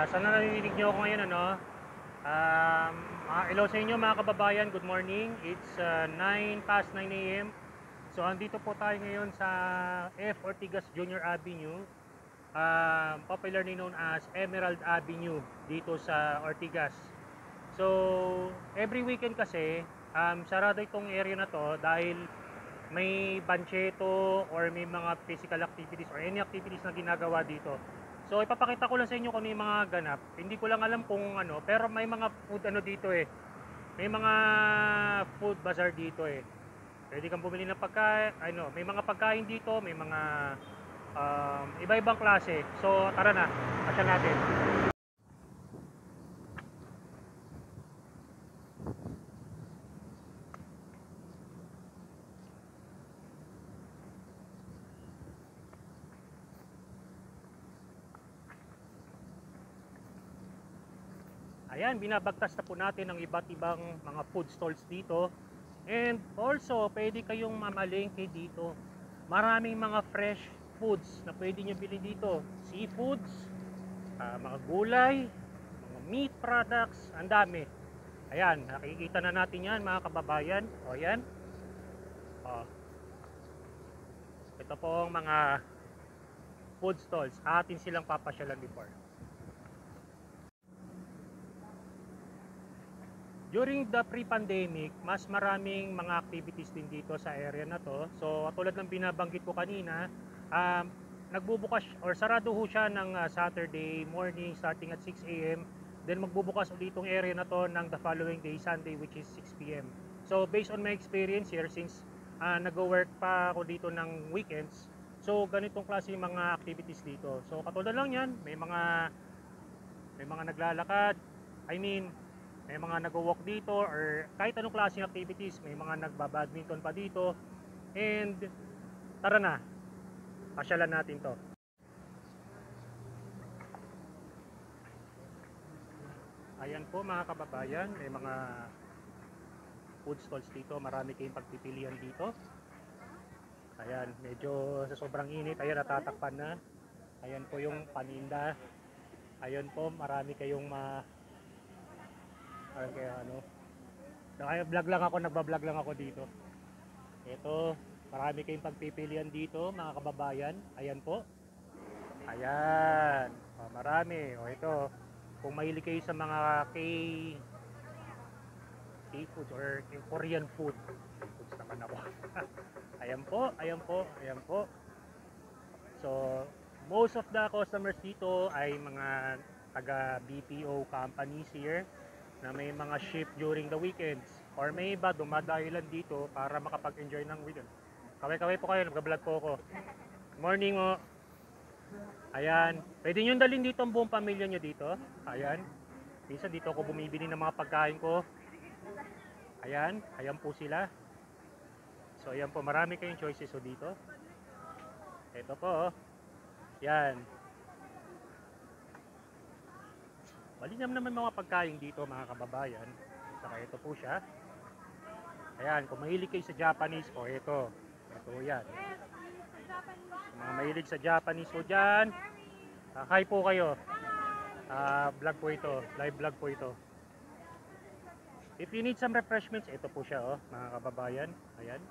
Sana narinig niyo ako ngayon, ano? Hello sa inyo mga kababayan, good morning. It's 9 past 9 a.m. So andito po tayo ngayon sa F. Ortigas Jr. Avenue, popularly known as Emerald Avenue dito sa Ortigas. So every weekend kasi sarado itong area na to dahil may bancheto or may mga physical activities or any activities na ginagawa dito. So ipapakita ko lang sa inyo kung ano yung mga ganap. Hindi ko lang alam kung ano, pero may mga food ano dito eh. May mga food bazaar dito eh. Pwede kang bumili ng pagkain, ano, may mga pagkain dito, may mga iba-ibang klase. So tara na, pasyal natin. Ayan, binabagtas na po natin ang iba't ibang mga food stalls dito. And also, pwede kayong mamalengke dito. Maraming mga fresh foods na pwede nyo bilhin dito. Seafoods, mga gulay, mga meat products, ang dami. Ayan, nakikita na natin yan mga kababayan. O yan. O. Ito po ang mga food stalls. Atin silang papasyalan before. During the pre-pandemic, mas maraming mga activities din dito sa area na to. So, tulad ng binabanggit ko kanina, nagbubukas or sarado ho siya ng Saturday morning starting at 6 a.m. Then magbubukas ulit itong area na to ng the following day, Sunday, which is 6 p.m. So, based on my experience here, since nag-work pa ako dito ng weekends, so ganitong klase yung mga activities dito. So, katulad lang yan, may mga naglalakad, may mga nag-walk dito or kahit anong klaseng activities, may mga nagbabadminton pa dito. And tara na, pasyalan natin to. Ayan po mga kababayan, may mga food stalls dito, marami kayong pagpipilian dito. Ayan, medyo sa sobrang init, ayan natatakpan na. Ayan po yung paninda. Ayan po, marami kayong kaya ano, nagbablog lang ako dito. Ito, marami kayong pagpipilian dito mga kababayan. Ayan po. Ayan, marami. O ito, kung mahilig kayo sa mga K-foods or Korean food. Foods naman ako. Ayan po, ayan po, ayan po. So, most of the customers dito ay mga taga BPO companies here na may mga shift during the weekends or may iba dumadahilan dito para makapag-enjoy ng weekend. Kaway-kaway po kayo, nag-vlog po ako. Morning o. Ayan, pwede nyo dalhin dito ang buong pamilya nyo dito. Ayan, minsan dito ako bumibili ng mga pagkain ko. Ayan, ayan po sila. So ayan po, marami kayong choices o dito. Ito po, yan. Malinam naman mga pagkain dito mga kababayan. Saka ito po siya. Ayan, kung mahilig kayo sa Japanese po, ito yan. Mga mahilig sa Japanese po dyan, hi po kayo. Vlog po ito, live vlog po ito. If you need some refreshments, ito po siya mga kababayan. Ayan.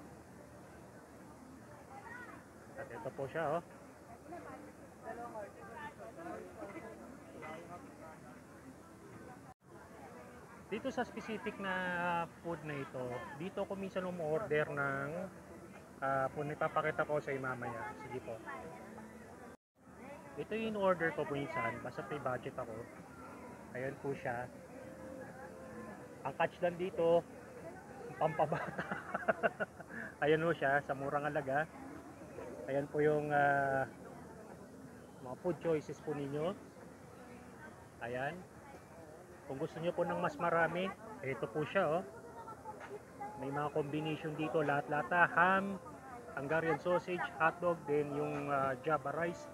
At ito po siya Dito sa specific na food na ito, dito ko minsan umorder ng kung ipapakita ko sa mamaya. Sige po. Ito yung order ko minsan, basta may budget ako. Ayan po siya. Ang catch lang dito, pampabata. Ayan po siya, sa murang halaga. Ayan po yung mga food choices po ninyo. Ayan. Kung gusto niyo po ng mas marami, ito po siya May mga combination dito, lahat-lahat ham, Hungarian sausage, hotdog, then yung Java rice.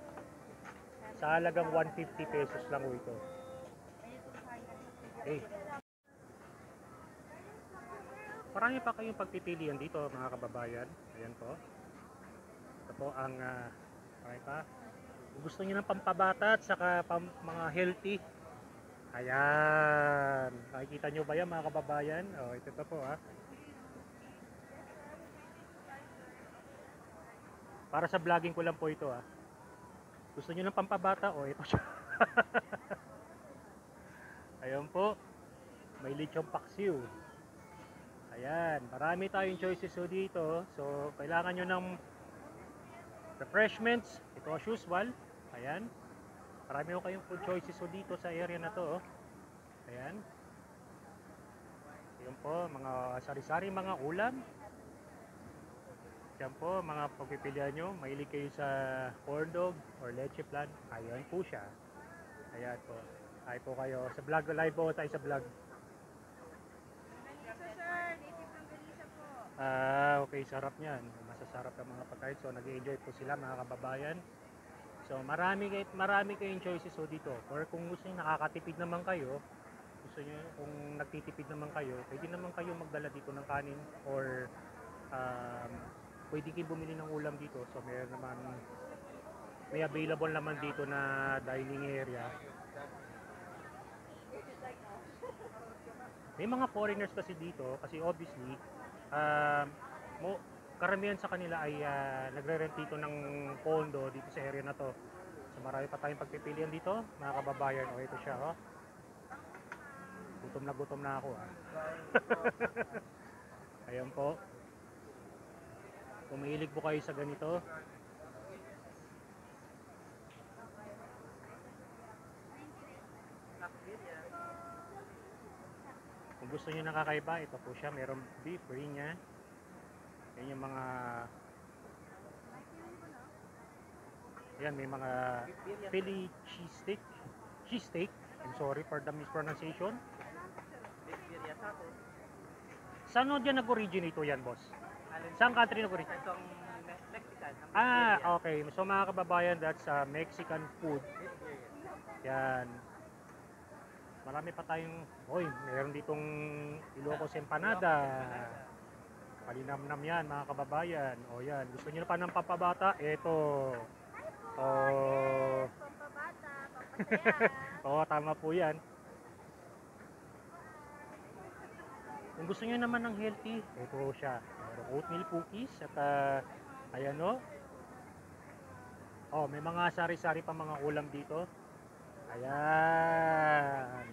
Sa halagang 150 pesos lang ito. Okay. Marami pa kayong pagpipilian dito mga kababayan. Ayan po. Ito po ang marami pa. Kung gusto niyo ng pampabata at saka mga healthy, Ayan. Nakikita nyo ba yan mga kababayan? O, ito po ha. Para sa vlogging ko lang po ito ha. Gusto nyo ng pampabata? O, ito siya. Ayan po. May lechong paksiw. Ayan. Marami tayong choices so dito. So, kailangan nyo ng refreshments. Ito as usual. Ayan. Marami ko kayong food choices so dito sa area na to. Ayan. Ayan po. Mga sari-sari mga ulam. Yan po, mga pagpipilian nyo, mahilig kayo sa corn dog or leche flan, ayan po siya. Ayan po. Ay po kayo. Sa vlog, live po tayo sa vlog. Nandito sir, native ng Galisa po. Okay, sarap niyan. Masasarap ang mga pagkain. So, nag-enjoy po sila mga kababayan. So, marami kayong choices so dito. Or kung gusto nyo, nakakatipid naman kayo, gusto nyo, kung nagtitipid naman kayo, pwede naman kayo magdala dito ng kanin or pwede kayo bumili ng ulam dito. So may available naman dito na dining area. May mga foreigners kasi dito kasi obviously karamihan sa kanila ay nagre-rent dito ng condo dito sa area na to. So marami pa tayong pagpipilian dito mga kababayan. O ito siya oh. Gutom na ako ah. Ayan po. Kung mahilig po kayo sa ganito, kung gusto nyo nakakaiba, ito po siya, merong beef, rinya. Yan yung mga yan, may mga Philly cheesesteak. I'm sorry for the mispronunciation. Saan o dyan nag-originate yan, boss? Saan country nag-originate? Itong Mexican. Okay. So mga kababayan, that's Mexican food. Yan. Marami pa tayong, meron ditong Ilocos empanada. Palinamnam yan mga kababayan. O yan, gusto nyo na pa ng papabata? Ito. Pampabata, pampasaya. Tama po yan. Kung gusto nyo naman ng healthy, ito siya. Merong oatmeal cookies at ayan o. May mga sari-sari pa mga ulam dito. Ayan.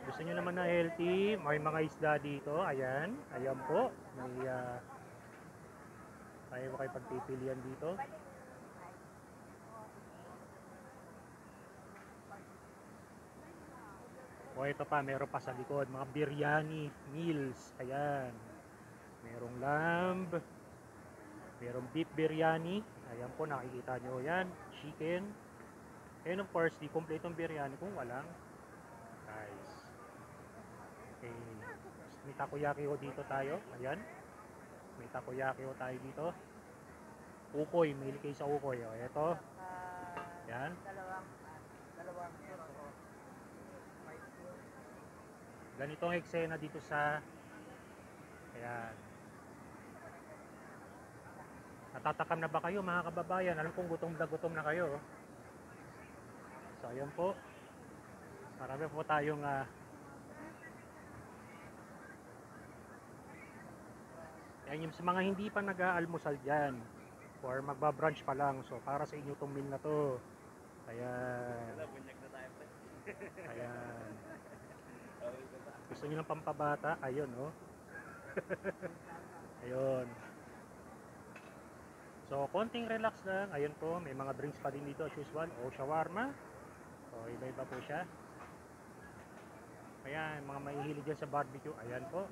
Gusto nyo naman na healthy, may mga isda dito. Ayan. Ayan po. May tayo kayo pagpipilian dito. Ito pa, meron pa sa likod, mga biryani meals. Ayan. Merong lamb. Merong beef biryani. Ayan po, nakikita nyo yan. Chicken. And of course, di kompletong biryani kung walang rice. Okay. May takoyaki ho dito tayo. Ayan. May takoyaki ho tayo dito. Ukoy. Mahilig kayo sa ukoy. Ito. Ayan. Dalawang Ganitong eksena dito sa ayan. Natatakam na ba kayo mga kababayan? Alam kong gutom na kayo. So ayan po. Marami po tayong yan yung sa mga hindi pa nag-aalmusal dyan or magbabrunch pa lang. So para sa inyo tong meal na to. Ayan. Ayan. Gusto nyo ng pampabata? Ayun, oh. Ayun. So, konting relax lang. Ayun po, may mga drinks pa din dito as usual. Shawarma. So, iba-iba po siya. Ayan, mga mahihilig dyan sa barbecue. Ayan po.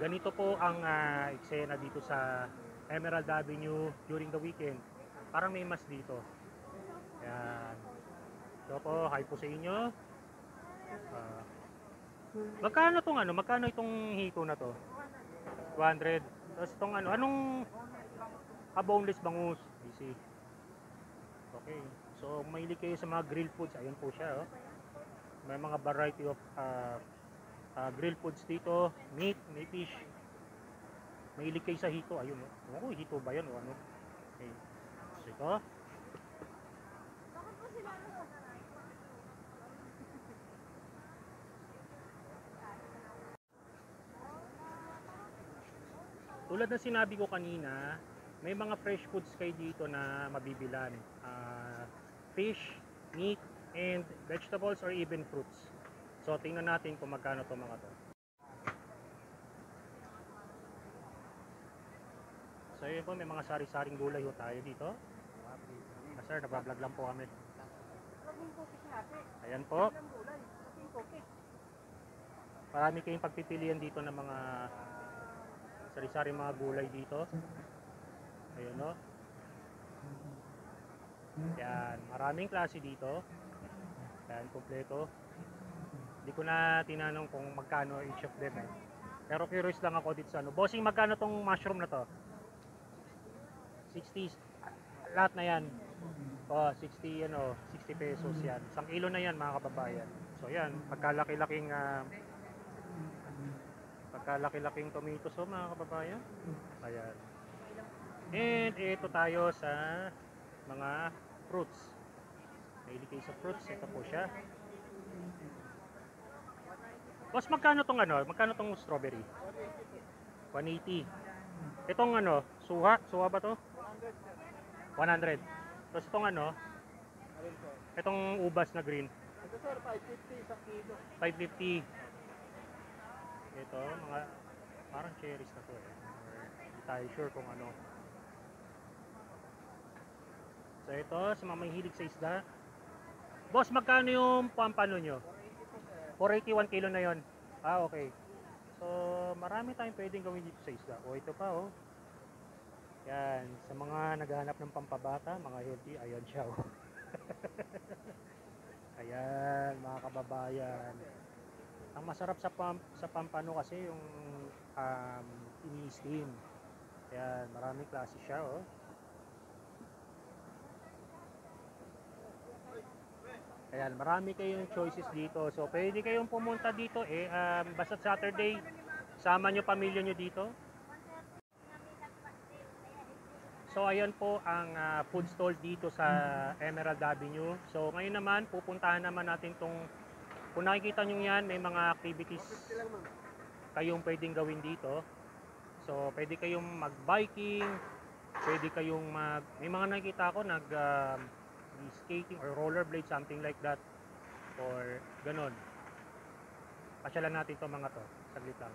Ganito po ang eksena dito sa Emerald Avenue during the weekend. Parang may mas dito. Ayan. So po, hi po sa inyo. Magkano itong hito na to? 200. Tapos itong anong boneless bangus? Easy. Okay. So, mahilig kayo sa mga grilled foods. Ayan po siya, oh. May mga variety of grilled foods dito. Meat, may fish. Mahilig kayo sa hito. Ayun, oh. Hito ba yan o ano? Okay. Ito. Bakit po sila sa kanan? Tulad ng sinabi ko kanina, may mga fresh foods kayo dito na mabibilan. Fish, meat, and vegetables or even fruits. So tingnan natin kung magkano to mga to. So yun po, may mga sari-saring gulay ho tayo dito. Sir, nabablog lang po kami. Ayan po. Marami kayong pagpipilian dito ng mga sari-saring mga gulay dito. Ayun no. Yan, maraming klase dito. Yan, kompleto. Hindi ko na tinanong kung magkano each of them eh. Pero curious lang ako dito sa ano. Bossing, magkano tong mushroom na to? 60 lahat na yan. Oh, 60 ano, 60 pesos yan. 1 kilo na yan mga kababayan. So yan, pagkalaki-laking tomatoes oh, mga kababayan. Ayan. And ito tayo sa mga fruits. Mahilig kayo sa fruits, ito po siya. Boss, magkano tong ano? Magkano tong strawberry? 180. Itong ano, suha? Suha ba to? 100. Tapos itong ano? Itong ubas na green? Ito sir, 550 sa kilo. 550. Ito, mga parang cherries na to eh. Or, hindi tayo sure kung ano. So ito, sa mga mahilig sa isda. Boss, magkano yung pampano nyo? 481 kilo na yon. Ah, okay. So, marami tayong pwedeng gawin dito sa isda. O, ito pa, oh. Yan, sa mga naghahanap ng pampabata, mga healthy, ayan siya, oh. Ayan, mga kababayan. Ang masarap sa pampano kasi yung ini-steam. Ayan, maraming klase siya, oh. Ayan, marami kayong choices dito. So, pwede kayong pumunta dito eh. Basta Saturday, sama nyo pamilya nyo dito. So, ayan po ang food stall dito sa Emerald Avenue. So, ngayon naman, pupuntahan naman natin tong, kung nakikita nyo yan, may mga activities kayong pwedeng gawin dito. So, pwede kayong mag-biking, pwede kayong may mga nakikita ako skating or rollerblade, something like that, or ganon. Pasyalan natin to mga to, saglit lang.